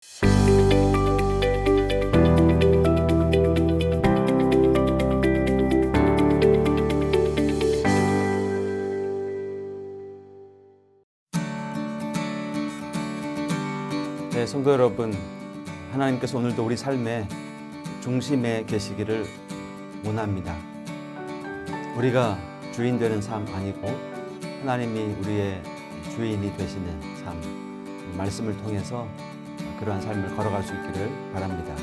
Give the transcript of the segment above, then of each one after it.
네, 성도 여러분, 하나님께서 오늘도 우리 삶의 중심에 계시기를 원합니다. 우리가 주인 되는 삶 아니고 하나님이 우리의 주인이 되시는 삶, 말씀을 통해서 그러한 삶을 걸어갈 수 있기를 바랍니다.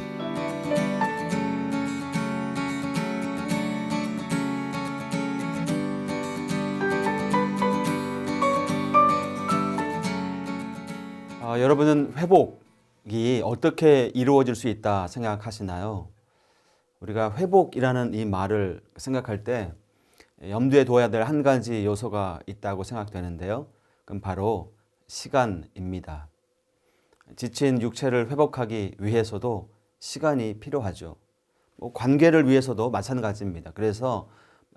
여러분은 회복이 어떻게 이루어질 수 있다 생각하시나요? 우리가 회복이라는 이 말을 생각할 때 염두에 둬야 될 한 가지 요소가 있다고 생각되는데요. 그럼 바로 시간입니다. 지친 육체를 회복하기 위해서도 시간이 필요하죠. 관계를 위해서도 마찬가지입니다. 그래서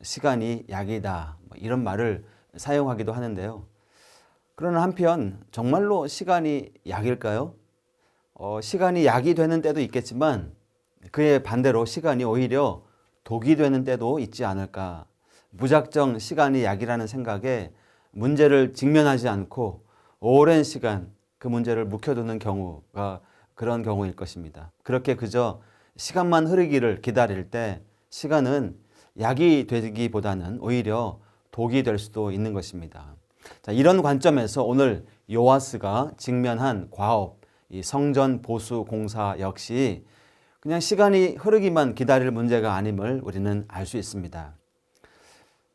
시간이 약이다, 이런 말을 사용하기도 하는데요. 그러나 한편 정말로 시간이 약일까요? 시간이 약이 되는 때도 있겠지만 그의 반대로 시간이 오히려 독이 되는 때도 있지 않을까. 무작정 시간이 약이라는 생각에 문제를 직면하지 않고 오랜 시간 그 문제를 묵혀두는 경우가 그런 경우일 것입니다. 그렇게 그저 시간만 흐르기를 기다릴 때 시간은 약이 되기보다는 오히려 독이 될 수도 있는 것입니다. 자, 이런 관점에서 오늘 요아스가 직면한 과업, 이 성전 보수 공사 역시 그냥 시간이 흐르기만 기다릴 문제가 아님을 우리는 알 수 있습니다.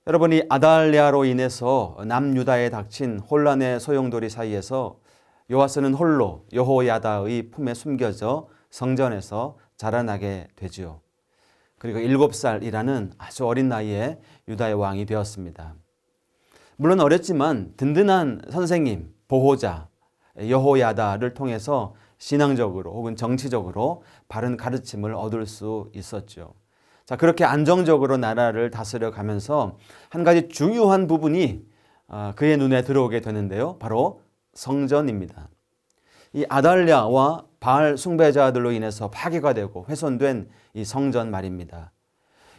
여러분이 아달랴로 인해서 남유다에 닥친 혼란의 소용돌이 사이에서 요아스는 홀로 여호야다의 품에 숨겨져 성전에서 자라나게 되지요. 그리고 7살이라는 아주 어린 나이에 유다의 왕이 되었습니다. 물론 어렸지만 든든한 선생님, 보호자, 여호야다를 통해서 신앙적으로 혹은 정치적으로 바른 가르침을 얻을 수 있었죠. 자, 그렇게 안정적으로 나라를 다스려 가면서 한 가지 중요한 부분이 그의 눈에 들어오게 되는데요. 바로 성전입니다. 이 아달랴와 바알 숭배자들로 인해서 파괴가 되고 훼손된 이 성전 말입니다.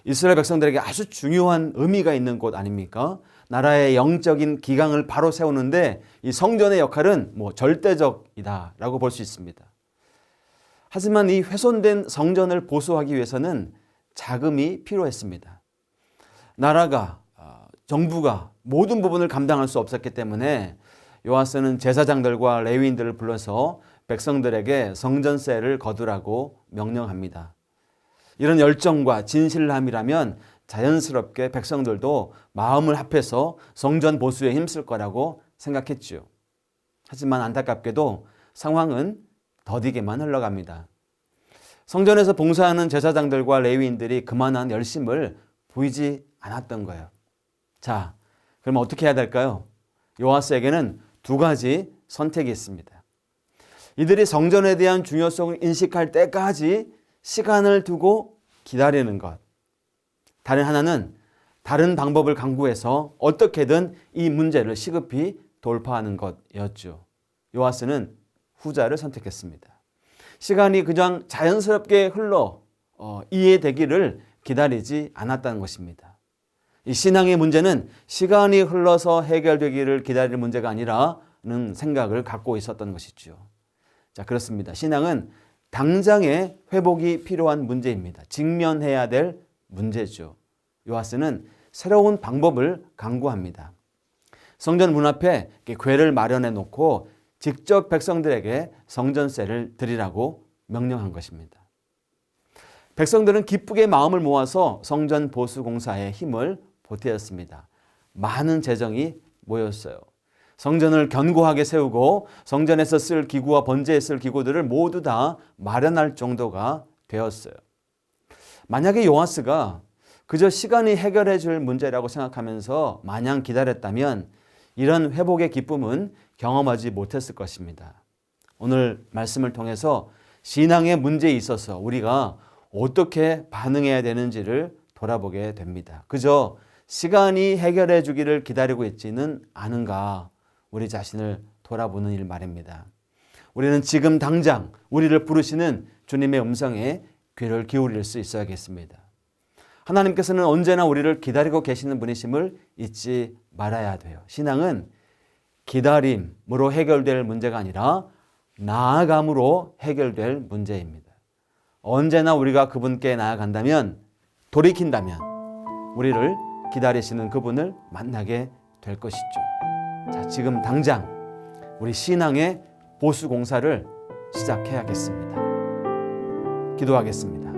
이스라엘 백성들에게 아주 중요한 의미가 있는 곳 아닙니까? 나라의 영적인 기강을 바로 세우는데 이 성전의 역할은 절대적이다라고 볼 수 있습니다. 하지만 이 훼손된 성전을 보수하기 위해서는 자금이 필요했습니다. 나라가, 정부가 모든 부분을 감당할 수 없었기 때문에 요아스는 제사장들과 레위인들을 불러서 백성들에게 성전세를 거두라고 명령합니다. 이런 열정과 진실함이라면 자연스럽게 백성들도 마음을 합해서 성전 보수에 힘쓸 거라고 생각했죠. 하지만 안타깝게도 상황은 더디게만 흘러갑니다. 성전에서 봉사하는 제사장들과 레위인들이 그만한 열심을 보이지 않았던 거예요. 자, 그럼 어떻게 해야 될까요? 요아스에게는 두 가지 선택이 있습니다. 이들이 성전에 대한 중요성을 인식할 때까지 시간을 두고 기다리는 것. 다른 하나는 다른 방법을 강구해서 어떻게든 이 문제를 시급히 돌파하는 것이었죠. 요아스는 후자를 선택했습니다. 시간이 그냥 자연스럽게 흘러 이해되기를 기다리지 않았다는 것입니다. 이 신앙의 문제는 시간이 흘러서 해결되기를 기다릴 문제가 아니라는 생각을 갖고 있었던 것이죠. 자, 그렇습니다. 신앙은 당장의 회복이 필요한 문제입니다. 직면해야 될 문제죠. 요아스는 새로운 방법을 강구합니다. 성전 문 앞에 궤를 마련해 놓고 직접 백성들에게 성전세를 드리라고 명령한 것입니다. 백성들은 기쁘게 마음을 모아서 성전 보수 공사에 힘을 보태었습니다. 많은 재정이 모였어요. 성전을 견고하게 세우고 성전에서 쓸 기구와 번제에 쓸 기구들을 모두 다 마련할 정도가 되었어요. 만약에 요아스가 그저 시간이 해결해 줄 문제라고 생각하면서 마냥 기다렸다면 이런 회복의 기쁨은 경험하지 못했을 것입니다. 오늘 말씀을 통해서 신앙의 문제에 있어서 우리가 어떻게 반응해야 되는지를 돌아보게 됩니다. 그저 시간이 해결해 주기를 기다리고 있지는 않은가, 우리 자신을 돌아보는 일 말입니다. 우리는 지금 당장 우리를 부르시는 주님의 음성에 귀를 기울일 수 있어야겠습니다. 하나님께서는 언제나 우리를 기다리고 계시는 분이심을 잊지 말아야 돼요. 신앙은 기다림으로 해결될 문제가 아니라 나아감으로 해결될 문제입니다. 언제나 우리가 그분께 나아간다면, 돌이킨다면 우리를 기다리시는 그분을 만나게 될 것이죠. 자, 지금 당장 우리 신앙의 보수 공사를 시작해야겠습니다. 기도하겠습니다.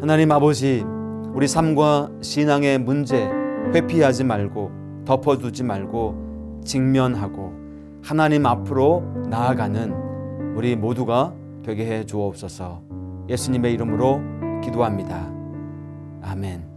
하나님 아버지, 우리 삶과 신앙의 문제 회피하지 말고 덮어두지 말고 직면하고 하나님 앞으로 나아가는 우리 모두가 되게 해 주옵소서. 예수님의 이름으로 기도합니다. 아멘.